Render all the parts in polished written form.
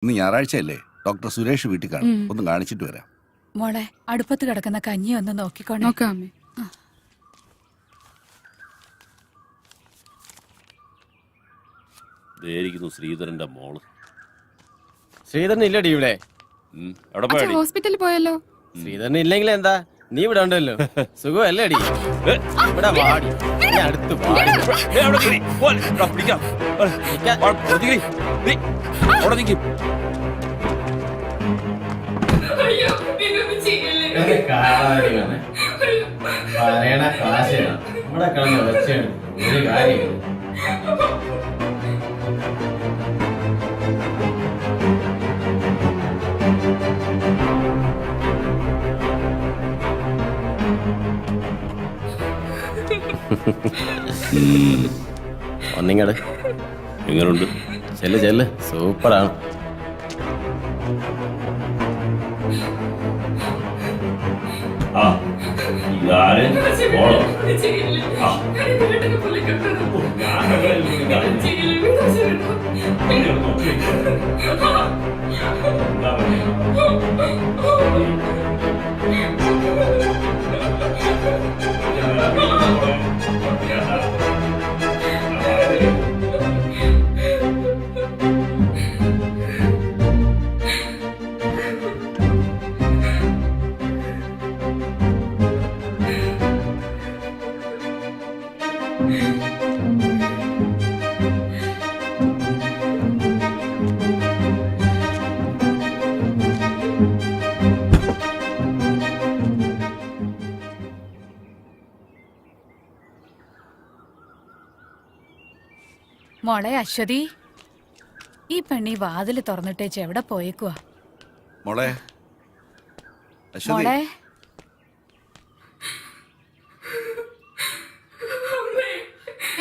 ഇന്ന് ഞായറാഴ്ചയല്ലേ? ഡോക്ടർ സുരേഷ് വീട്ടിൽ കാണും. ഒന്ന് കാണിച്ചിട്ട് വരാം. മോളെ, അടുപ്പത്ത് കിടക്കുന്ന കഞ്ഞി ഒന്ന് നോക്കിക്കോണേ. നോക്കാം അമ്മേ. ശ്രീധരന്റെ മോള്. ശ്രീധരൻ ഇല്ലടി ഇവിടെ. ഹോസ്പിറ്റലിൽ പോയല്ലോ. ശ്രീധരൻ ഇല്ലെങ്കിൽ എന്താ, നീ ഇവിടെ ഉണ്ടല്ലോ. സുഖമല്ലേ അടി? ഇവിടെ വാടി, അടുത്ത് പറയണ കാശാണ് നമ്മുടെ കളഞ്ഞ വെച്ചാണ് ഒരു കാര്യം. ഒന്നിങ്ങട് എങ്ങനുണ്ട്? ചെല്ല് ചെല്ല്, സൂപ്പറാണ്. മോളെ അശ്വതി, ഈ പെണ്ണി വാതില് തുറന്നിട്ടേച്ച് എവിടെ പോയേക്കുവാ? മോളെ അശ്വതി, മോളെ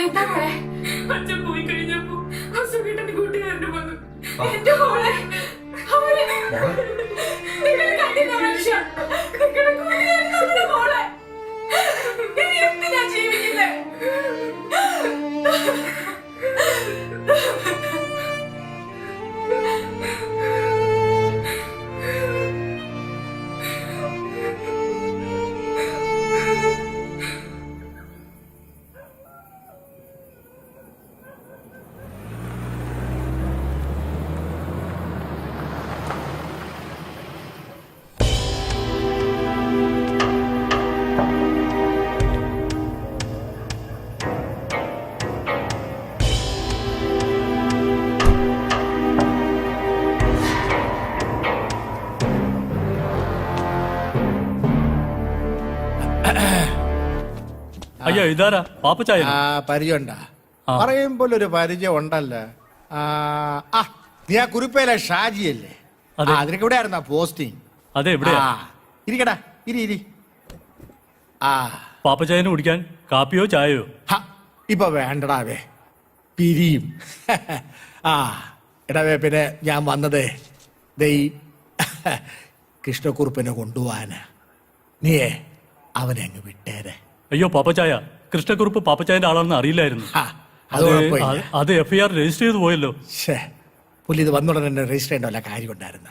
എന്താ മോളെ? അച്ഛൻ പോയി കഴിഞ്ഞപ്പോ അസുഖേട്ടന്റെ കൂട്ടുകാരന് വന്നു. എന്റെ മോളെ, അവളെ നിങ്ങൾ കണ്ടില്ല മനുഷ്യ, നിങ്ങളുടെ കൂട്ടുകാരൻ നമ്മുടെ മോളെ. ഇനി എന്തിനാ ജീവിക്കുന്നേ? അയ്യോ, ഇതാരാ? പാപ്പച്ചായ പരിചയമുണ്ടാ? പറയുമ്പോൾ ഒരു പരിചയം ഉണ്ടല്ലോ. നീ ആ കുറിപ്പയിലെ ഷാജിയല്ലേ? അതിനൊക്കെ ഇവിടെ ആയിരുന്നാ പോസ്റ്റിംഗ്? അതെ, ഇവിടെ ഇരിക്കടാ, ഇരി. പാപ്പച്ചായന് കുടിക്കാൻ കാപ്പിയോ ചായയോ? ഇപ്പൊ വേണ്ടടാവേ, പിരിയും. എടാവേ, പിന്നെ ഞാൻ വന്നത് കൃഷ്ണക്കുറുപ്പിനെ കൊണ്ടുപോവാനാ. നീയേ അവനെ അങ്ങ് വിട്ടേരെ. അയ്യോ പാപ്പച്ചായ, കൃഷ്ണക്കുറുപ്പ് പാപ്പച്ചായന്റെ ആളാണെന്ന് അറിയില്ലായിരുന്നു. അത് FIR രജിസ്റ്റർ ചെയ്ത് പോയല്ലോ. പുള്ളി ഇത് വന്നുടനെ തന്നെ രജിസ്റ്റർ ചെയ്യേണ്ട വല്ല കാര്യം ഉണ്ടായിരുന്ന?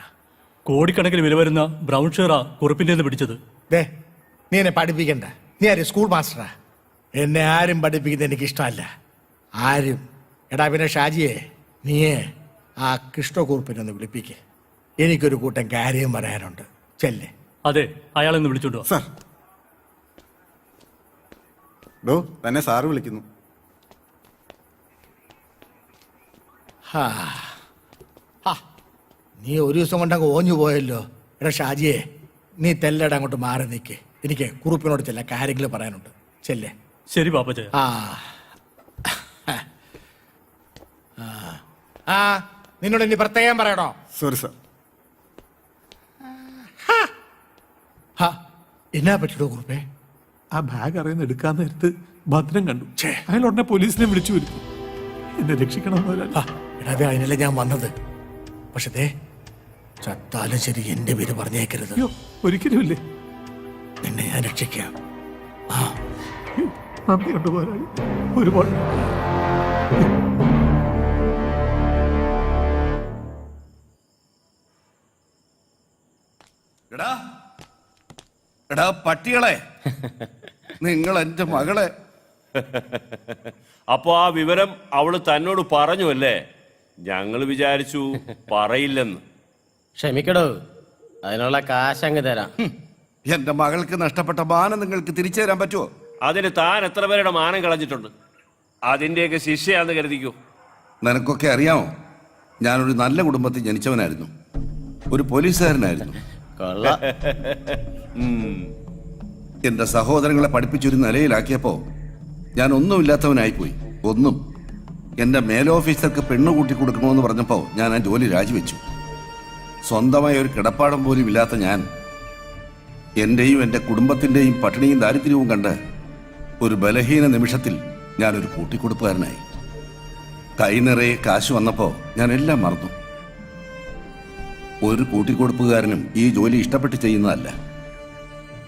കോടിക്കണക്കിന് വില വരുന്ന ബ്രൗൺ ഷെയറാ കുറുപ്പിന്റെ പിടിച്ചത്. നീ എന്നെ പഠിപ്പിക്കണ്ട. നീ ആര്? സ്കൂൾ മാസ്റ്ററാ? എന്നെ ആരും പഠിപ്പിക്കുന്നത് എനിക്ക് ഇഷ്ടമല്ല, ആരും. എടാ പിന്നെ ഷാജിയെ, നീയേ ആ കൃഷ്ണക്കുറുപ്പിനെ ഒന്ന് വിളിപ്പിക്കേ. എനിക്കൊരു കൂട്ടം കാര്യം പറയാനുണ്ട്. ചെല്ലേ. അതെ, അയാളെന്ന് വിളിച്ചോണ്ടോ. സാർ, തന്നെ സാറ് വിളിക്കുന്നു. നീ ഒരു ദിവസം കൊണ്ടങ്ങ് ഓഞ്ഞു പോയല്ലോ. എടാ ഷാജിയെ, നീ തെല്ലട അങ്ങോട്ട് മാറി നിൽക്കേ. എനിക്ക് കുറുപ്പിനോട് ചില കാര്യങ്ങൾ പറയാനുണ്ട്. ചെല്ലേ. ശരി പാപ്പച്ചായ. നിന്നോട് ഇനി പ്രത്യേകം പറയണോ? Sorry sir. എന്നാ പറ്റിയോ കുറുപ്പേ? ആ ബാഗ് അറിയുന്ന എടുക്കാൻ നേരത്ത് ഭദ്രം കണ്ടു. അയാൾ ഉടനെ പോലീസിനെ വിളിച്ചു വരുത്തി. എന്നെ രക്ഷിക്കണം. എടാ, അതിനല്ലേ ഞാൻ വന്നത്. പക്ഷേ ചത്താലും ശരി എന്റെ പേര് പറഞ്ഞേക്കരുത്. ഒരിക്കലും ഇല്ലേ. നിന്നെ ഞാൻ രക്ഷിക്കാം. നന്ദിയുണ്ട് പോരായി, ഒരുപാട്. എടാ എടാ പട്ടികളെ, നിങ്ങൾ എന്റെ മകളെ. അപ്പൊ ആ വിവരം അവള് തന്നോട് പറഞ്ഞു അല്ലേ? ഞങ്ങൾ വിചാരിച്ചു പറയില്ലെന്ന്. ക്ഷമിക്കടോ, അതിനുള്ള കാശങ്ങ് തരാം. എന്റെ മകൾക്ക് നഷ്ടപ്പെട്ട മാനം നിങ്ങൾക്ക് തിരിച്ചു തരാൻ പറ്റുമോ? അതിന് താൻ എത്ര പേരുടെ മാനം കളഞ്ഞിട്ടുണ്ട്? അതിന്റെയൊക്കെ ശിക്ഷയാന്ന് കരുതിക്കോ. നിനക്കൊക്കെ അറിയാമോ, ഞാനൊരു നല്ല കുടുംബത്തിൽ ജനിച്ചവനായിരുന്നു. ഒരു പോലീസുകാരനായിരുന്നു. കൊള്ളാം. എന്റെ സഹോദരങ്ങളെ പഠിപ്പിച്ചൊരു നിലയിലാക്കിയപ്പോ ഞാൻ ഒന്നുമില്ലാത്തവനായിപ്പോയി. ഒന്നും. എന്റെ മേലോഫീസർക്ക് പെണ്ണു കൂട്ടി കൊടുക്കണമെന്ന് പറഞ്ഞപ്പോ ഞാൻ ആ ജോലി രാജിവെച്ചു. സ്വന്തമായ ഒരു കിടപ്പാടം പോലും ഇല്ലാത്ത ഞാൻ എന്റെയും എന്റെ കുടുംബത്തിന്റെയും പട്ടിണിയും ദാരിദ്ര്യവും കണ്ട് ഒരു ബലഹീന നിമിഷത്തിൽ ഞാനൊരു കൂട്ടിക്കൊടുപ്പുകാരനായി. കൈ നിറയെ കാശ് വന്നപ്പോ ഞാൻ എല്ലാം മറന്നു. ഒരു കൂട്ടിക്കൊടുപ്പുകാരനും ഈ ജോലി ഇഷ്ടപ്പെട്ട് ചെയ്യുന്നതല്ല,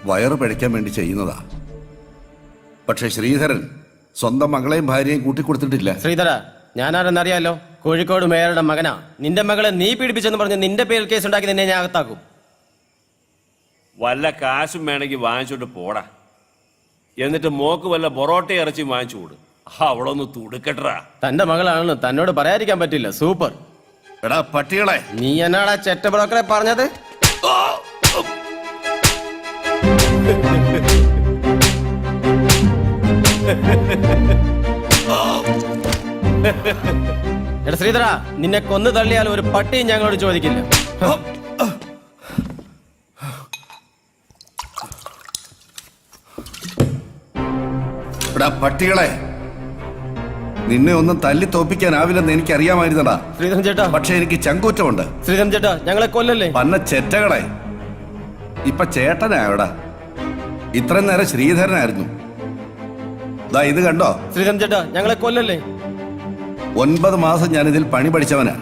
വയറ് പിഴയ്ക്കാൻ വേണ്ടി ചെയ്യുന്നതാ. പക്ഷെ ശ്രീധരൻ സ്വന്തം മകളെയും ഭാര്യയും കൂട്ടിക്കൊടുത്തിട്ടില്ല. ശ്രീധര, ഞാനാരെന്നറിയാലോ? കോഴിക്കോട് മേയറുടെ മകനാ. നിന്റെ മകളെ നീ പീഡിപ്പിച്ചെന്ന് പറഞ്ഞ് നിന്റെ പേരിൽ കേസ് ഉണ്ടാക്കി നിന്നെ ഞാൻ അകത്താക്കും. വല്ല കാശും വേണമെങ്കിൽ വാങ്ങിച്ചോണ്ട് പോടാ. എന്നിട്ട് മോക്ക് വല്ല പൊറോട്ട ഇറച്ചി വാങ്ങിച്ചു കൊടു. അവളൊന്ന് തുടുക്കട്ടാ. തന്റെ മകളാണെന്ന് തന്നോട് പറയാതിരിക്കാൻ പറ്റില്ല. സൂപ്പർ. എടാ പട്ടികളെ, നീ എന്നാടാ ചെറ്റ ബ്രോക്കറെ പറഞ്ഞത്? എടാ ശ്രീധര, നിന്നെ കൊന്നു തള്ളിയാൽ ഒരു പട്ടിയും ഞങ്ങളോട് ചോദിക്കില്ല. എടാ പട്ടികളെ, നിന്നെ ഒന്നും തല്ലി തോപ്പിക്കാനാവില്ലെന്ന് എനിക്കറിയാമായിരുന്നടാ. ശ്രീധരൻ ചേട്ടാ, പക്ഷെ എനിക്ക് ചങ്കൂറ്റമുണ്ട്. ശ്രീധരൻ ചേട്ടാ, ഞങ്ങളെ കൊല്ലല്ലേ. പന്ന ചെറ്റകളെ, ഇപ്പൊ ചേട്ടനായോടാ. ഇത്രയും നേരം ശ്രീധരനായിരുന്നു. ദാ ഇത് കണ്ടോ? ശ്രീധരൻ ചേട്ടാ, ഞങ്ങളെ കൊല്ലല്ലേ. 9 മാസം ഞാൻ ഇതിൽ പണി പഠിച്ചവനാ.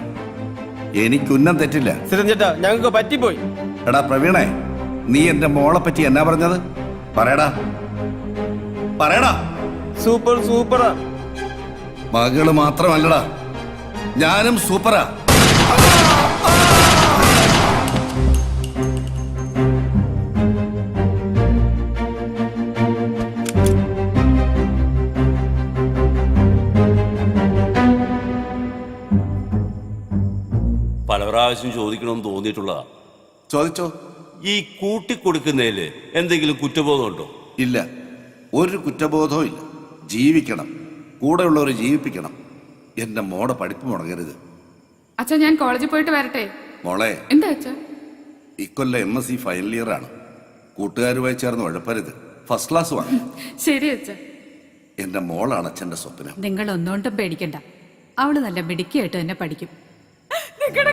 എനിക്കുന്നം തെറ്റില്ല. ശ്രീധരൻ ചേട്ടാ, ഞങ്ങൾക്ക് പറ്റിപ്പോയി. എടാ പ്രവീണേ, നീ എന്റെ മോളെ പറ്റി എന്നാ പറഞ്ഞത്? പറയടാ, പറയടാ. സൂപ്പർ സൂപ്പറാ. മകള് മാത്രമല്ലടാ, ഞാനും സൂപ്പറാ. പല പ്രാവശ്യം ചോദിക്കണമെന്ന് തോന്നിയിട്ടുള്ളതാ. ചോദിച്ചോ. ഈ കൂട്ടിക്കൊടുക്കുന്നതില് എന്തെങ്കിലും കുറ്റബോധമുണ്ടോ? ഇല്ല, ഒരു കുറ്റബോധവും ഇല്ല. ജീവിക്കണം, കൂടെയുള്ളവരെ ജീവിപ്പിക്കണം. എന്റെ മോടെ പഠിപ്പ് മുടങ്ങരുത്. അച്ഛാ, ഞാൻ കോളേജിൽ പോയിട്ട് വരട്ടെ? മോളെ, എന്താ അച്ഛാ? ഇക്കൊല്ലം MSc ഫൈനൽ ഇയർ ആണ്. കൂട്ടുകാരുമായി ചേർന്ന് ഉഴപ്പരുത്. ഫസ്റ്റ് ക്ലാസ് വാങ്ങും. ശരി അച്ഛാ. എന്റെ മോളാണ് അച്ഛന്റെ സ്വപ്നം. നിങ്ങൾ ഒന്നുകൊണ്ടും പേടിക്കണ്ട, അവള് നല്ല മിടുക്കിയായിട്ട് തന്നെ പഠിക്കും.